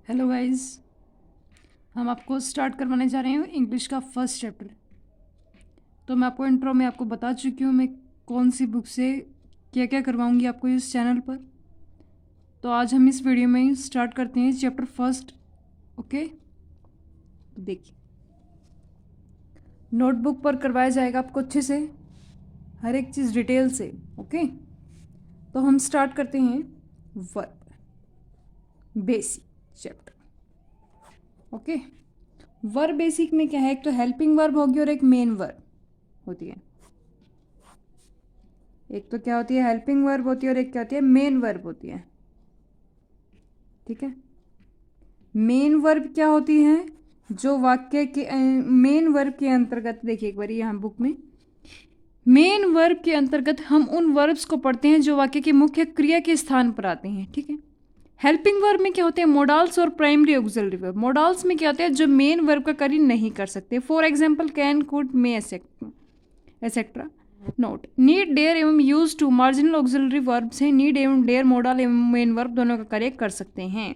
Hello guys, हम आपको start करवाने जा रहे हैं इंग्लिश का फर्स्ट चैप्टर। तो मैं आपको इंट्रो में आपको बता चुकी हूँ मैं कौन सी बुक से क्या क्या करवाऊँगी आपको इस चैनल पर। तो आज हम इस वीडियो में स्टार्ट करते हैं चैप्टर फर्स्ट। ओके, तो देखिए, नोटबुक पर करवाया जाएगा आपको अच्छे से हर एक चीज़ डिटेल से। ओके, तो हम स्टार्ट करते हैं verb basic chapter. Okay, verb basic में क्या है, एक तो हेल्पिंग वर्ब होगी और एक मेन वर्ब होती है। एक तो क्या होती है, हेल्पिंग वर्ब होती है, और एक क्या होती है, मेन वर्ब होती है। ठीक है, मेन वर्ब क्या होती है, जो वाक्य के मेन वर्ब के अंतर्गत, देखिए एक बार यहाँ बुक में, मेन वर्ब के अंतर्गत हम उन वर्ब्स को पढ़ते हैं जो वाक्य की मुख्य क्रिया के स्थान पर आते हैं। ठीक है, हेल्पिंग वर्ब में क्या होते हैं, मोडाल्स और प्राइमरी ऑक्सिलरी वर्ब। मोडाल्स में क्या होता है, जो मेन वर्ब का कार्य नहीं कर सकते। For example can, could, may, etcetera. नोट, नीड, डेयर एवं use to marginal auxiliary verbs हैं। नीड एवं डेयर मोडल एवं मेन वर्ब दोनों का कार्य कर सकते हैं।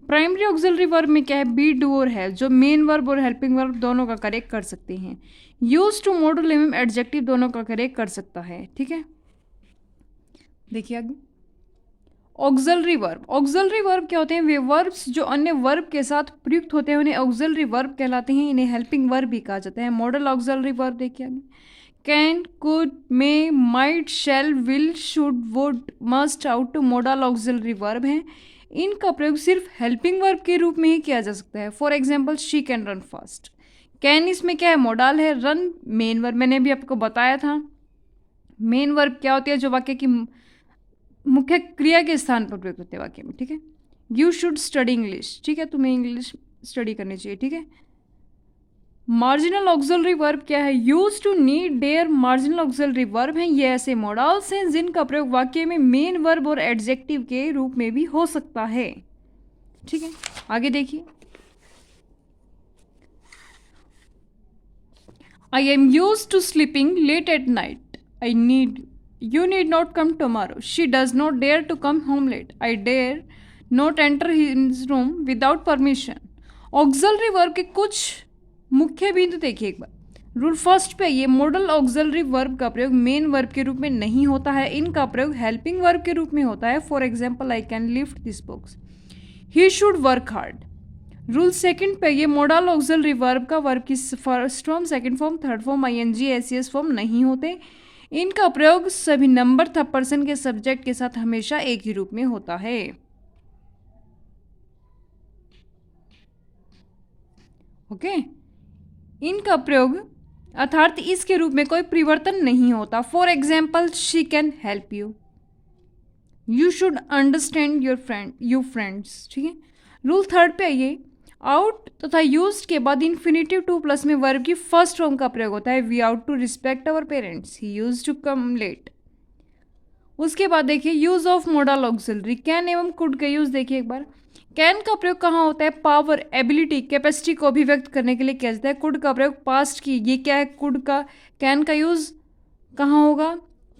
प्राइमरी ऑक्सिलरी वर्ब में क्या है, बी, डू और है, जो मेन वर्ब और हेल्पिंग वर्ब दोनों का कार्य कर सकते हैं। यूज टू, मॉडल एवं एडजेक्टिव दोनों का कार्य कर सकता है। ठीक है, देखिए आगे, ऑक्सिलरी वर्ब। ऑक्सिलरी वर्ब क्या होते हैं, वे वर्ब्स जो अन्य वर्ब के साथ प्रयुक्त होते हैं उन्हें ऑक्सिलरी वर्ब कहलाते हैं। इन्हें हेल्पिंग वर्ब भी कहा जाता है। मॉडल ऑक्सिलरी वर्ब देखिए आगे, can, could, may, might, shall, will, should, would, must, ought to modal auxiliary verb हैं। इनका प्रयोग सिर्फ हेल्पिंग वर्ब के रूप में ही किया जा सकता है। For example she can run fast. Can इसमें क्या है, मॉडल है। रन मेन वर्ब, मैंने भी आपको बताया था। मेन वर्ब क्या होती है, जो वाक्य की मुख्य क्रिया के स्थान पर प्रयुक्त होते हैं वाक्य में। ठीक है, यू शुड स्टडी इंग्लिश। ठीक है, तुम्हें इंग्लिश स्टडी करनी चाहिए। ठीक है, मार्जिनल ऑक्सिलरी वर्ब क्या है, use to, need, dare marginal auxiliary verb हैं। ये ऐसे मॉडल्स हैं जिनका प्रयोग वाक्य में मेन वर्ब और एडजेक्टिव के रूप में भी हो सकता है। ठीक है, आगे देखिए, I am use to sleeping late at night. I need, you need not come tomorrow. She does not dare to come home late. I dare not enter his room without permission. Auxiliary verb के कुछ मुख्य बिंदु देखिए एक बार। Rule first पे, ये modal auxiliary verb का प्रयोग मेन वर्ब के रूप में नहीं होता है। इनका प्रयोग हेल्पिंग वर्ब के रूप में होता है। For example I can lift this box, he should work hard. Rule second पे, ये मॉडल ऑक्सिलरी वर्ब का वर्ब की first form, second form, third form, ING, SES form नहीं होते। इनका प्रयोग सभी नंबर थर्ड पर्सन के सब्जेक्ट के साथ हमेशा एक ही रूप में होता है। ओके, इनका प्रयोग अर्थात इसके रूप में कोई परिवर्तन नहीं होता। For example she can help you, you should understand your friends. ठीक है, रूल थर्ड पे आइए, आउट तथा यूज्ड के बाद इन्फिनेटिव टू प्लस में वर्ब की फर्स्ट फॉर्म का प्रयोग होता है। We ought to respect our parents, he used to come late. उसके बाद देखिए, use of modal auxiliary, can एवं कुड का यूज देखिए एक बार। कैन का प्रयोग कहाँ होता है, पावर, एबिलिटी, कैपेसिटी को अभिव्यक्त करने के लिए किया जाता है। कुड का प्रयोग पास्ट की, ये क्या है, कुड का, कैन का यूज कहाँ होगा,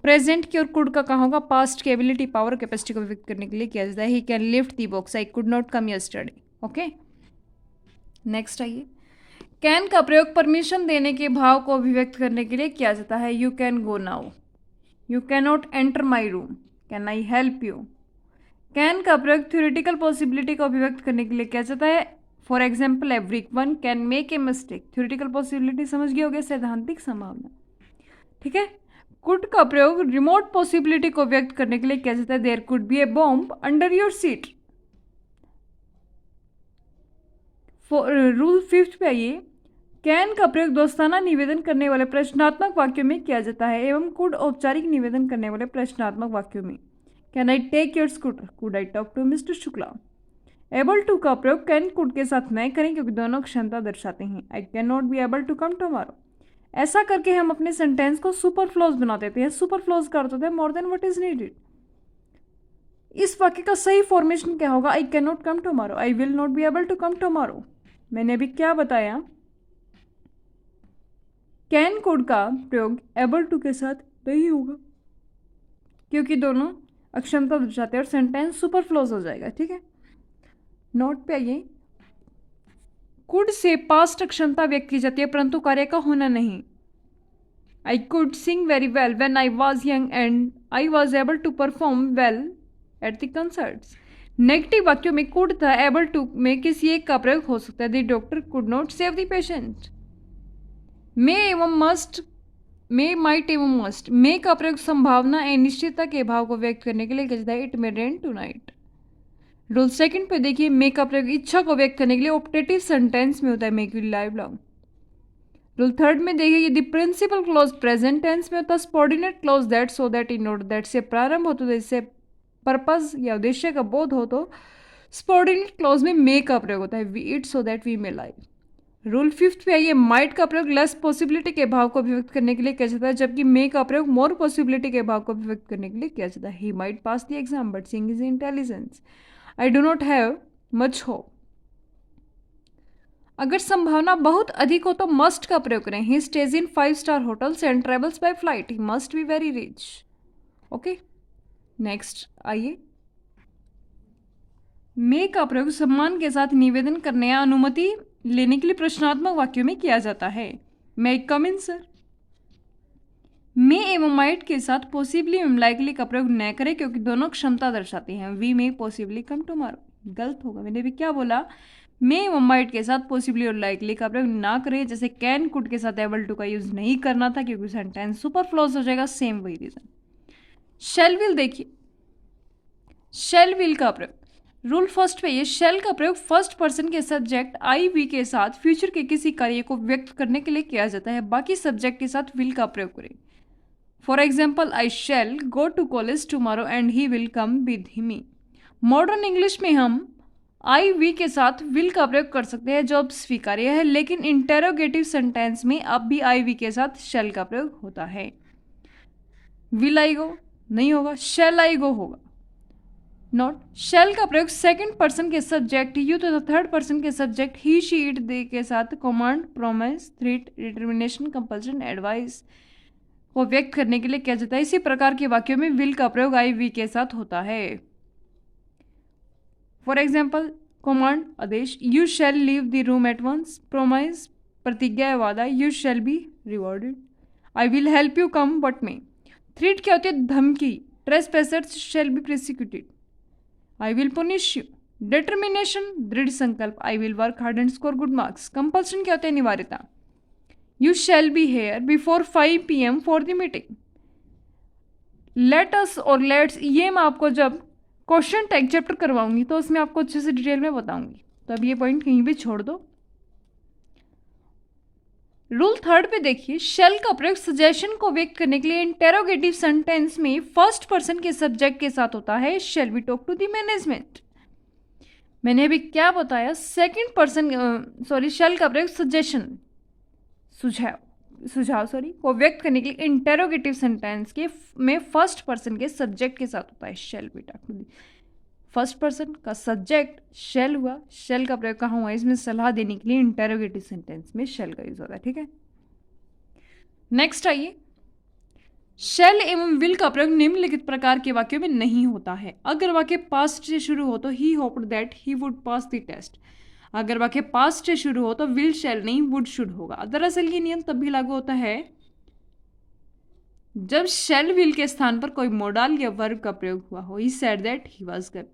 प्रेजेंट की, और कुड का कहाँ होगा, पास्ट की, एबिलिटी, पावर, कैपेसिटी को अभिव्यक्त करने के लिए किया जाता है। He can lift the box, I could not come yesterday. Okay, next आइए, कैन का प्रयोग परमिशन देने के भाव को अभिव्यक्त करने के लिए किया जाता है। You can go now, you can not enter my room, can I help you. Can का प्रयोग थ्योरेटिकल पॉसिबिलिटी को अभिव्यक्त करने के लिए किया जाता है। For example every one can make a mistake. Theoretical possibility समझ गए होगे, सैद्धांतिक संभावना। ठीक है, कुड का प्रयोग रिमोट पॉसिबिलिटी को व्यक्त करने के लिए किया जाता है। There could be a bomb under your seat. Rule fifth पे आइए, कैन का प्रयोग दोस्ताना निवेदन करने वाले प्रश्नात्मक वाक्यों में किया जाता है एवं कुड औपचारिक निवेदन करने वाले प्रश्नात्मक वाक्यों में। Can I take your scooter, could I talk to mister Shukla. Able to का प्रयोग कैन कुड के साथ नहीं करें क्योंकि दोनों क्षमता दर्शाते हैं। I can not be able to come tomorrow. ऐसा करके हम अपने सेंटेंस को सुपर फ्लॉज बना देते हैं। सुपर फ्लॉज का अर्थ होता है more than what is needed. इस वाक्य का सही फॉर्मेशन क्या होगा, I can not come tomorrow, I will not be able to come tomorrow. मैंने अभी क्या बताया, कैन कुड का प्रयोग एबल टू के साथ नहीं होगा क्योंकि दोनों अक्षमता दर्शाते हैं और सेंटेंस सुपरफ्लोज हो जाएगा। ठीक है, नोट पे आइए, कुड से पास्ट क्षमता व्यक्त की जाती है परंतु कार्य का होना नहीं। I could sing very well when I was young and I was able to perform well at the concerts. Negative वाक्यों में कुड था एबल टू में किसी एक का प्रयोग हो सकता है। The doctor could not save the patient. May एवं मस्ट, मे माइट एवं मस्ट, मे का प्रयोग संभावना एवं निश्चितता के भाव को व्यक्त करने के लिए किया जाता है। It may rain tonight. Rule second पे देखिए, मे का प्रयोग इच्छा को व्यक्त करने के लिए ऑप्टेटिव सेंटेंस में होता है, make will live long. Rule third में देखिए, यदि प्रिंसिपल क्लॉज प्रेजेंट टेंस में होता है, subordinate clause that, so that, in order that से प्रारंभ हो तो इससे पर्पस या उद्देश्य का बोध हो तो सबऑर्डिनेट क्लॉज में मे का प्रयोग होता है, we eat so that we may live. Rule fifth पे आइए, माइट का प्रयोग लेस पॉसिबिलिटी के भाव को अभिव्यक्त करने के लिए किया जाता है, जबकि मे का प्रयोग मोर पॉसिबिलिटी के भाव को अभिव्यक्त करने के लिए किया जाता है। He might pass the exam but sing is intelligence. I do not have much hope. अगर संभावना बहुत अधिक हो तो मस्ट का प्रयोग करें। He stays in 5 star hotels and travels by flight. He must be very rich. Okay, next आइए, मे का प्रयोग सम्मान के साथ निवेदन करने या अनुमति लेने के लिए प्रश्नात्मक वाक्यों में किया जाता है। मे आई कम इन सर। मे एवं माइट के साथ पॉसिबली एवं लाइकली का प्रयोग न करें क्योंकि दोनों क्षमता दर्शाती हैं। We may possibly come tomorrow. गलत होगा, मैंने भी क्या बोला, मे एवं माइट के साथ पॉसिबली और लाइकली का प्रयोग ना करें। जैसे कैन कुड के साथ एबल टू का यूज नहीं करना था क्योंकि सेंटेंस सुपरफ्लूअस हो जाएगा, सेम वही रीजन। शेल विल देखिए, शेल विल का प्रयोग रूल फर्स्ट पे ये शेल का प्रयोग फर्स्ट पर्सन के सब्जेक्ट आई वी के साथ फ्यूचर के किसी कार्य को व्यक्त करने के लिए किया जाता है। बाकी सब्जेक्ट के साथ विल का प्रयोग करें। For example, I shall go to college tomorrow and he will come with me. Modern English में हम आई वी के साथ विल का प्रयोग कर सकते हैं जो अब स्वीकार्य है, लेकिन इंटेरोगेटिव सेंटेंस में अब भी आई वी के साथ शेल का प्रयोग होता है। विल आई गो नहीं होगा, शेल आई गो होगा। नोट, शेल का प्रयोग सेकंड पर्सन के सब्जेक्ट यू तथा थर्ड पर्सन के subject he she it they के साथ command, promise, threat, determination, compulsion, advice को व्यक्त करने के लिए किया जाता है। इसी प्रकार के वाक्यों में विल का प्रयोग आई वी के साथ होता है। फॉर एग्जाम्पल, कमांड आदेश, you shall leave the room at once. Promise प्रतिज्ञा वादा, you shall be rewarded. I will help you come what may. Threat क्या होती है, धमकी, trespassers shall be prosecuted. I will punish you. Determination दृढ़ संकल्प, I will work hard and score good marks. Compulsion क्या होता है, अनिवार्यता, you shall be here before 5 PM for the meeting. Let's और लेट्स ये मैं आपको जब क्वेश्चन टैग चैप्टर करवाऊंगी तो उसमें आपको अच्छे से डिटेल में बताऊंगी, तो अब ये पॉइंट कहीं भी छोड़ दो। रूल थर्ड पे देखिए, शेल का प्रयोग सजेशन को व्यक्त करने के लिए इंटेरोगेटिव सेंटेंस में फर्स्ट पर्सन के सब्जेक्ट के साथ होता है। Shall we talk to the management. मैंने अभी क्या बताया, सेकंड पर्सन शेल का प्रयोग सजेशन सुझाव को व्यक्त करने के लिए इंटेरोगेटिव सेंटेंस के में फर्स्ट पर्सन के सब्जेक्ट के साथ होता है। Shall we talk to the first person का सब्जेक्ट शेल हुआ, शेल का प्रयोग कहाँ हुआ, इसमें सलाह देने के लिए इंटेरोगेटिव सेंटेंस में शेल का यूज होता है। ठीक है, नेक्स्ट आइए, शेल एवं विल का प्रयोग निम्नलिखित प्रकार के वाक्यों में नहीं होता है। अगर वाक्य पास्ट से शुरू हो तो he hoped that he would pass the test. अगर वाक्य पास्ट से शुरू हो तो विल शैल नहीं वुड शुड होगा। दरअसल ये नियम तब भी लागू होता है जब शैल विल के स्थान पर कोई मोडाल या वर्ब का प्रयोग हुआ हो। He said that he was girl.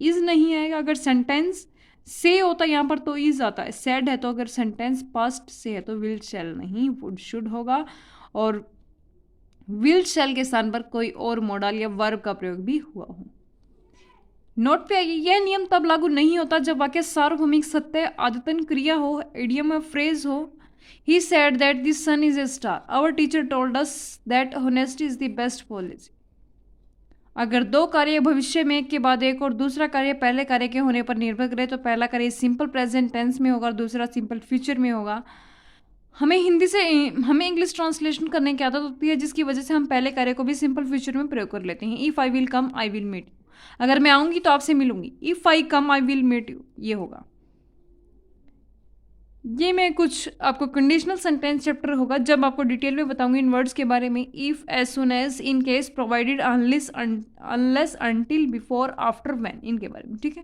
Is नहीं आएगा, अगर सेंटेंस से होता यहाँ पर तो इज आता है। सेड है तो अगर सेंटेंस पास्ट से है तो विल शैल नहीं वुड शुड होगा, और विल शैल के स्थान पर कोई और मोडाल या वर्ब का प्रयोग भी हुआ हो। नोट पे आइए, यह नियम तब लागू नहीं होता जब वाक्य सार्वभौमिक सत्य, आदतन क्रिया हो, इडियम या फ्रेज हो। He said that the sun is a star. Our teacher told us that honesty is the best policy. अगर दो कार्य भविष्य में एक के बाद एक और दूसरा कार्य पहले कार्य के होने पर निर्भर करे तो पहला कार्य सिंपल प्रेजेंट टेंस में होगा और दूसरा सिंपल फ्यूचर में होगा। हमें इंग्लिश ट्रांसलेशन करने की आदत होती है जिसकी वजह से हम पहले कार्य को भी सिंपल फ्यूचर में प्रयोग कर लेते हैं। If I will come I will meet you, अगर मैं आऊंगी तो आपसे मिलूंगी। If I come I will meet you, ये होगा। ये मैं कुछ आपको कंडीशनल सेंटेंस चैप्टर होगा जब आपको डिटेल में बताऊंगी इन वर्ड्स के बारे में। If, as soon as, in case, provided, unless, until, before, after, when, इनके बारे में। ठीक है,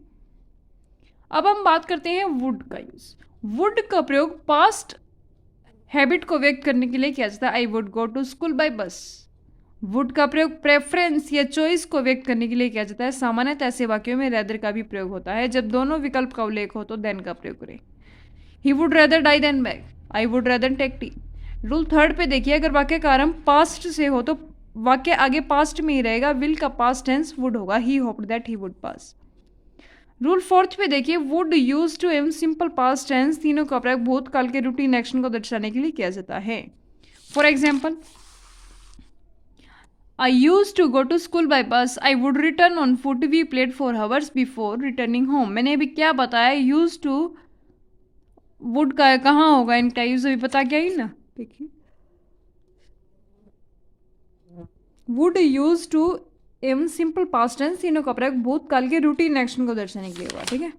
अब हम बात करते हैं वुड का यूज। वुड का प्रयोग पास्ट हैबिट को व्यक्त करने के लिए किया जाता है। I would go to school by bus. Would का प्रयोग प्रेफरेंस या चॉइस को व्यक्त करने के लिए किया जाता है। सामान्यतः ऐसे वाक्यों में रेदर का भी प्रयोग होता है। जब दोनों विकल्प का उल्लेख हो तो देन का प्रयोग करें। He would rather die than beg. I would rather take tea. Rule 3 पे देखिए, अगर वाक्य का आरंभ पास्ट से हो तो वाक्य आगे पास्ट में ही रहेगा। विल का पास्ट टेंस वुड होगा। He hoped that he would pass. Rule 4 पे देखिए, वुड यूज टू एवं सिंपल पास्ट टेंस तीनों का प्रयोग भूतकाल के रूटीन एक्शन को दर्शाने के लिए किया जाता है। For example, I used to go to school by bus. I would return on foot. We played for hours before returning home. मैंने अभी क्या बताया, used to would का कहाँ होगा, इनका यूज अभी पता क्या ही ना। देखिए, would used to एवं सिंपल पास्ट टेंस तीनों का प्रयोग भूतकाल के रूटीन एक्शन को दर्शाने के लिए हुआ। ठीक है।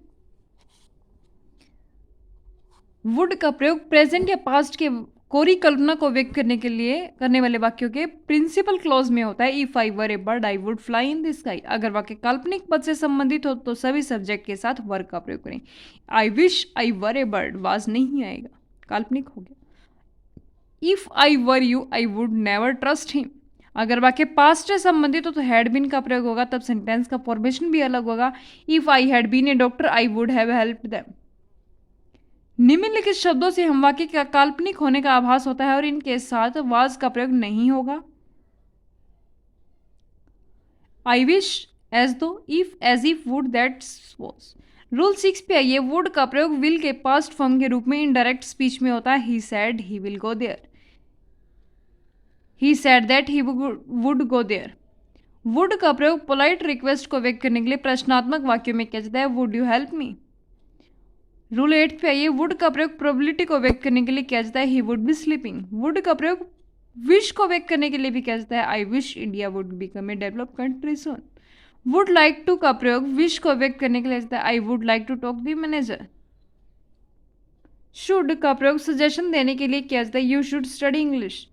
वुड का प्रयोग प्रेजेंट या पास्ट के कोरी कल्पना को व्यक्त करने के लिए करने वाले वाक्यों के प्रिंसिपल क्लॉज में होता है। If I were A bird I would fly in the sky. अगर वाक्य काल्पनिक पद से संबंधित हो तो सभी सब्जेक्ट के साथ वर का प्रयोग करें। I wish I were A bird was नहीं आएगा, काल्पनिक हो गया। If I were you I would never trust him. अगर वाक्य पास्ट से संबंधित हो तो हैड बीन का प्रयोग होगा, तब सेंटेंस का फॉर्मेशन भी अलग होगा। If I had been a doctor I would have helped them. निम्नलिखित शब्दों से हम वाक्य का काल्पनिक होने का आभास होता है और इनके साथ वाज का प्रयोग नहीं होगा। I wish, as though, if, as if, would, that was. Rule 6 पे आइए, वुड का प्रयोग विल के पास्ट फॉर्म के रूप में इनडायरेक्ट स्पीच में होता है। He said he will go there. He said that he would go there. Would का प्रयोग पोलाइट रिक्वेस्ट को व्यक्त करने के लिए प्रश्नात्मक वाक्यों में किया जाता है। Would you help me. Rule 8 पे आइए, वुड का प्रयोग प्रोबेबिलिटी को व्यक्त करने के लिए किया जाता है। He would be sleeping. Would का प्रयोग विश को व्यक्त करने के लिए भी किया जाता है। I wish India would become a developed country soon. Would like to का प्रयोग विश को व्यक्त करने के लिए जाता है। I would like to talk the manager. Should का प्रयोग सजेशन देने के लिए किया जाता है। You should study English.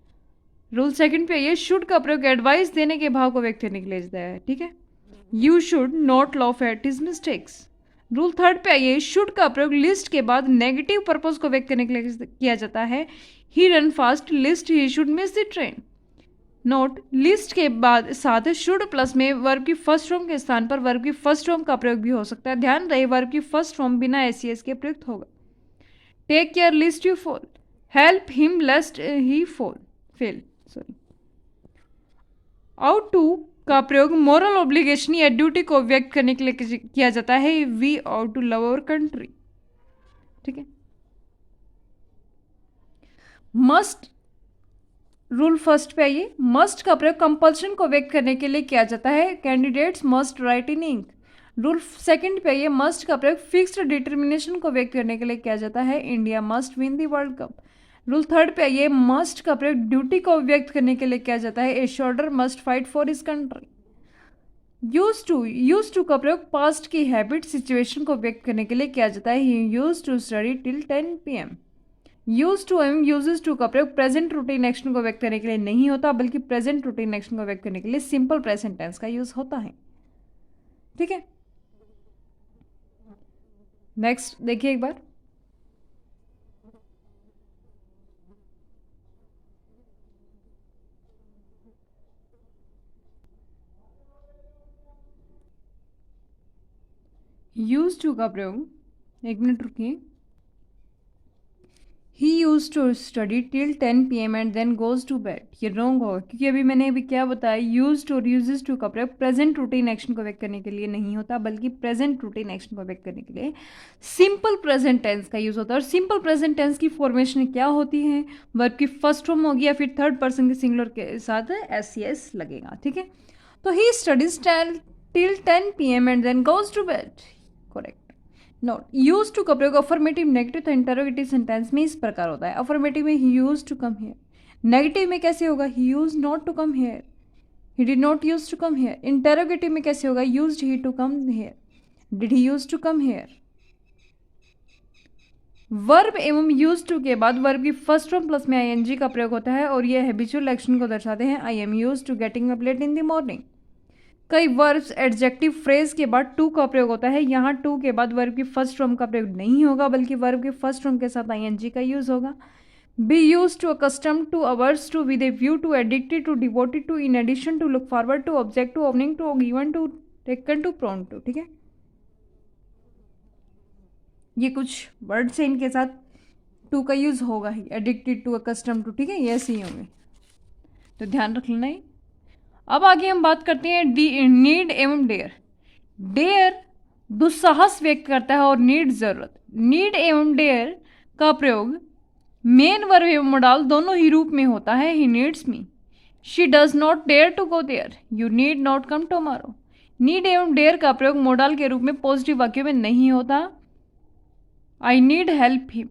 Rule 2 पे आइए, शुड का प्रयोग एडवाइस देने के भाव को व्यक्त करने के लिए जाता है। ठीक है। You should not laugh at his mistakes. Rule 3 पे आइए, शुड का प्रयोग लिस्ट के बाद नेगेटिव पर्पज को व्यक्त करने के लिए किया जाता है। He run fast lest he should miss the train. Note, lest के बाद साथ शुड प्लस में वर्ब की फर्स्ट फॉर्म के स्थान पर वर्ब की फर्स्ट फॉर्म का प्रयोग भी हो सकता है। ध्यान रहे, वर्ब की फर्स्ट फॉर्म बिना एस के प्रयुक्त होगा। Take care lest you fall. Help him lest he fail. Sorry. Ought to का प्रयोग मोरल ऑब्लिगेशन या ड्यूटी को व्यक्त करने के लिए किया जाता है। We ought to love our country. ठीक है। मस्ट, रूल 1 पे आइए, मस्ट का प्रयोग कंपल्शन को व्यक्त करने के लिए किया जाता है। कैंडिडेट्स मस्ट राइट इन इंक। रूल 2 पे आइए, मस्ट का प्रयोग फिक्स्ड डिटर्मिनेशन को व्यक्त करने के लिए किया जाता है। India must win the world cup. Rule 3 पे आइए, मस्ट का प्रयोग ड्यूटी को व्यक्त करने के लिए किया जाता है। A soldier must fight for his country. Use to का प्रयोग पास्ट की हैबिट सिचुएशन को व्यक्त करने के लिए किया जाता है। He use to study till 10 PM। Use to एवं यूजेस टू का प्रयोग प्रेजेंट रूटीन एक्शन को व्यक्त करने के लिए नहीं होता, बल्कि प्रेजेंट रूटीन एक्शन को व्यक्त करने के लिए सिंपल प्रेजेंट टेंस का यूज होता है। ठीक है। नेक्स्ट देखिए एक बार, यूज टू का प्रयोग, एक मिनट रुकिए। He use to study till 10 PM and then goes to bed. ये रॉन्ग होगा, क्योंकि अभी मैंने अभी क्या बताया, यूज टू और यूजेस टू का प्रयोग प्रेजेंट रूटीन एक्शन को व्यक्त करने के लिए नहीं होता, बल्कि प्रेजेंट रूटीन एक्शन को व्यक्त करने के लिए सिंपल प्रेजेंट टेंस का यूज होता है। और सिंपल प्रेजेंट टेंस की फॉर्मेशन क्या होती है, वर्ब की फर्स्ट फॉर्म होगी या फिर थर्ड पर्सन के सिंगुलर के साथ एस लगेगा। ठीक है। तो he studies till 10 PM and then goes to bed. Correct. Note, use to का प्रयोग अफर्मेटिव, नेगेटिव तो इंटरोगेटिव सेंटेंस में इस प्रकार होता है। अफर्मेटिव में he use to come here. Negative में कैसे होगा, he use not to come here, he did not use to come here. Interrogative में कैसे होगा, used he to come here, did he use to come here. Verb एवं use to के बाद verb की फर्स्ट फॉर्म प्लस में ING का प्रयोग होता है और यह हैबिचुअल एक्शन को दर्शाते हैं। I am use to getting up late in the morning. कई वर्ब्स एडजेक्टिव फ्रेज के बाद टू का प्रयोग होता है। यहाँ टू के बाद वर्ब की फर्स्ट फॉर्म का प्रयोग नहीं होगा, बल्कि वर्ब की फर्स्ट फॉर्म के साथ आईएनजी का यूज होगा। Be use to, accustom to, averse to, with a view to, addicted to, devoted to, in addition to, look forward to, object to, owing to, given to, taken to, prone to. ठीक है, ये कुछ words हैं, इनके साथ to का use होगा ही। Addicted to, accustom to, ठीक है, ये ऐसे ही होंगे, तो ध्यान रख लेना ही। अब आगे हम बात करते हैं नीड एवं डेयर। डेयर दुस्साहस व्यक्त करता है और नीड जरूरत। नीड एवं डेयर का प्रयोग मेन वर्ब एवं मोडाल दोनों ही रूप में होता है। He needs me, she does not dare to go there, you need not come tomorrow. Need एवं डेयर का प्रयोग मोडाल के रूप में पॉजिटिव वाक्यों में नहीं होता। I need help him,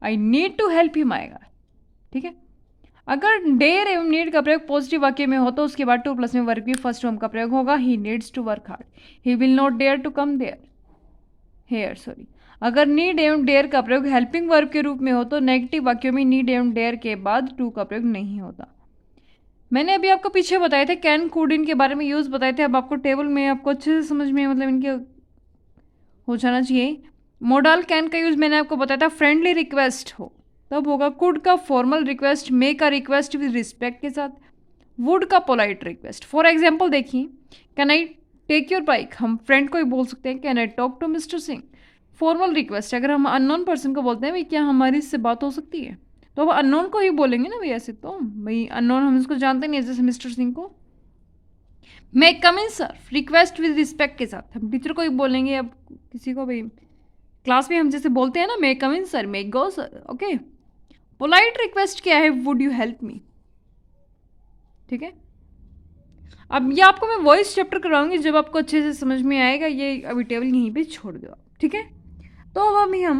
I need to help him आएगा। ठीक है, अगर डेयर एवं नीड का प्रयोग पॉजिटिव वाक्य में हो तो उसके बाद टू प्लस में वर्ब की फर्स्ट फॉर्म का प्रयोग होगा। He needs to work hard, he will not dare to come there here, sorry. अगर नीड एवं डेयर का प्रयोग हेल्पिंग वर्ब के रूप में हो तो नेगेटिव वाक्यों में नीड एवं डेयर के बाद टू का प्रयोग नहीं होता। मैंने अभी आपको पीछे बताए थे कैन, कुड, इनके बारे में यूज बताए थे। अब आपको टेबल में आपको अच्छे से समझ में मतलब इनके हो जाना चाहिए। मोडाल कैन का यूज मैंने आपको बताया था फ्रेंडली रिक्वेस्ट हो तब होगा। कुड का फॉर्मल रिक्वेस्ट, मे का रिक्वेस्ट विद रिस्पेक्ट के साथ, वुड का पोलाइट रिक्वेस्ट। फॉर एग्जाम्पल देखिए, can I take your bike, हम फ्रेंड को ही बोल सकते हैं can I talk to mister Singh. Formal request, अगर हम अननोन पर्सन को बोलते हैं भाई क्या हमारी इससे बात हो सकती है, तो अब अननोन को ही बोलेंगे ना भाई, ऐसे तो भाई अननोन हम इसको जानते नहीं है, जैसे मिस्टर सिंह को। मे कम इन सर, रिक्वेस्ट विद रिस्पेक्ट के साथ, हम टीचर को ही बोलेंगे। अब किसी को भाई क्लास में हम जैसे बोलते हैं ना, मे कम इन सर, मे गो सर, ओके। पोलाइट रिक्वेस्ट क्या है, वुड यू हेल्प मी। ठीक है, अब ये आपको मैं वॉइस चैप्टर कराऊंगी जब आपको अच्छे से समझ में आएगा। ये अभी टेबल यहीं पे छोड़ दो आप, ठीक है। तो अब अभी हम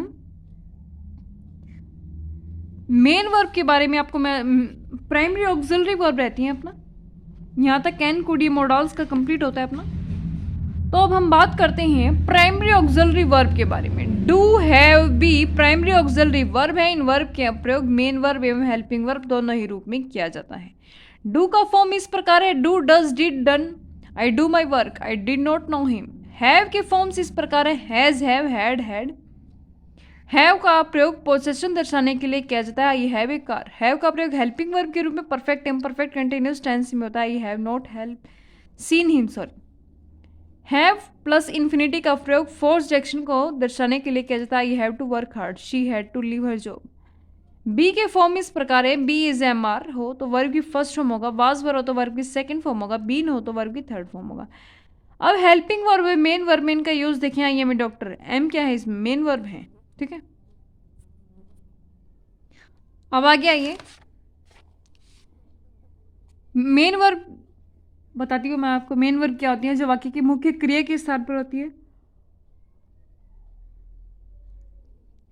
मेन वर्ब के बारे में आपको मैं, प्राइमरी ऑक्सिलरी वर्ब रहती है अपना, यहाँ तक कैन, कुड, ये मॉडल्स का कंप्लीट होता है अपना। तो अब हम बात करते हैं प्राइमरी ऑक्सिलरी वर्ब के बारे में। Do, have, be primary auxiliary verb है। इन वर्ब के प्रयोग मेन वर्ब एवं हेल्पिंग वर्ब दोनों ही रूप में किया जाता है। डू का फॉर्म इस प्रकार है, do, does, did, done, I do my work, I did not know him. Have के फॉर्म्स इस प्रकार है, has, have, had, had. Have का प्रयोग पोजेशन दर्शाने के लिए किया जाता है, I have a car. Have का प्रयोग हेल्पिंग वर्ब के रूप में परफेक्ट, इम्परफेक्ट, कंटिन्यूअस टेंस में होता है, I have not help seen him, sorry. Have plus infinity का प्रयोग फोर्स्ड एक्शन को दर्शाने के लिए किया जाता है, I have to work hard, she had to leave her job. Be के फॉर्म इस प्रकार है, बी इज एम आर हो तो वर्ब की फर्स्ट फॉर्म होगा, वाज वर हो तो वर्ब की सेकंड फॉर्म होगा, बीन हो तो वर्ब की थर्ड फॉर्म होगा। अब हेल्पिंग वर्ब है, मेन वर्ब में इनका यूज देखें, I am a doctor, am क्या है इसमें, मेन वर्ब है। ठीक है, अब आगे आइए, मेन वर्ब बताती हूँ मैं आपको। मेन वर्ब क्या होती है, जो वाक्य की मुख्य क्रिया के स्थान पर होती है।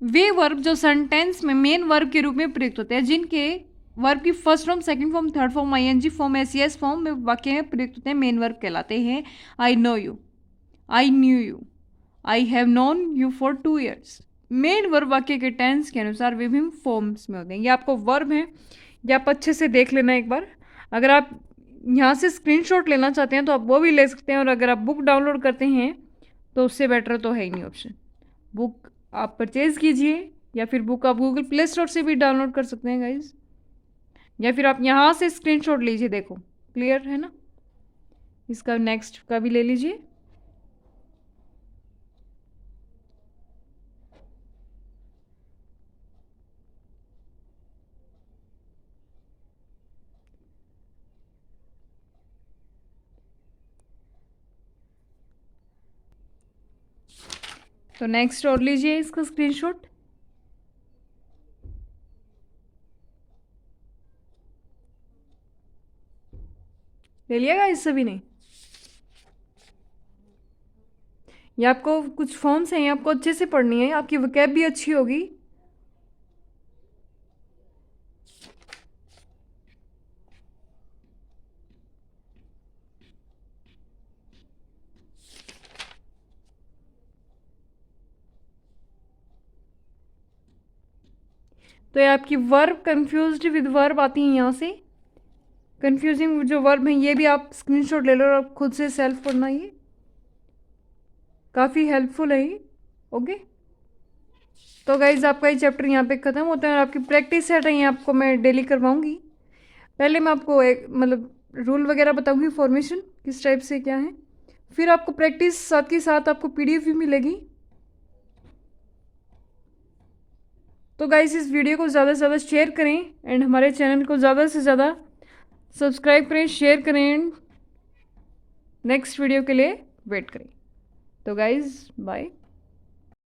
वे वर्ब जो सेंटेंस में मेन वर्ब के रूप में प्रयुक्त होते हैं, जिनके वर्ब की first form, second form, third form, ING form, SES form में वाक्य में प्रयुक्त होते हैं, मेन वर्ब कहलाते हैं। I know you, I knew you, I have known you for 2 years। Main verb वाक्य के टेंस के अनुसार विभिन्न फॉर्म्स में होते हैं। ये आपको वर्ब है, ये आप अच्छे से देख लेना एक बार। अगर आप यहाँ से स्क्रीनशॉट लेना चाहते हैं तो आप वो भी ले सकते हैं, और अगर आप बुक डाउनलोड करते हैं तो उससे बेटर तो है ही नहीं ऑप्शन। बुक आप परचेज कीजिए, या फिर बुक आप गूगल प्ले स्टोर से भी डाउनलोड कर सकते हैं गाइज, या फिर आप यहाँ से स्क्रीनशॉट लीजिए। देखो क्लियर है ना, इसका नेक्स्ट का भी ले लीजिए। तो नेक्स्ट और लीजिए इसका स्क्रीनशॉट। ले लिएगा इससे भी नहीं, ये आपको कुछ फॉर्म्स हैं, ये आपको अच्छे से पढ़नी है, आपकी वोकैब भी अच्छी होगी। तो ये आपकी वर्ब कंफ्यूज्ड विद वर्ब आती है यहाँ से, कंफ्यूजिंग जो वर्ब हैं ये भी आप स्क्रीनशॉट ले लो और आप खुद से सेल्फ पढ़ना, ये काफ़ी हेल्पफुल है ये। ओके, तो गाइज आपका ये चैप्टर यहाँ पे ख़त्म होता है और आपकी प्रैक्टिस सेट है ये आपको मैं डेली करवाऊँगी। पहले मैं आपको एक मतलब रूल वगैरह बताऊँगी, फॉर्मेशन किस टाइप से क्या है, फिर आपको प्रैक्टिस साथ के साथ आपको PDF भी मिलेगी। तो गाइस इस वीडियो को ज़्यादा से ज़्यादा शेयर करें एंड हमारे चैनल को ज़्यादा से ज़्यादा सब्सक्राइब करें, शेयर करें, नेक्स्ट वीडियो के लिए वेट करें। तो गाइस बाय।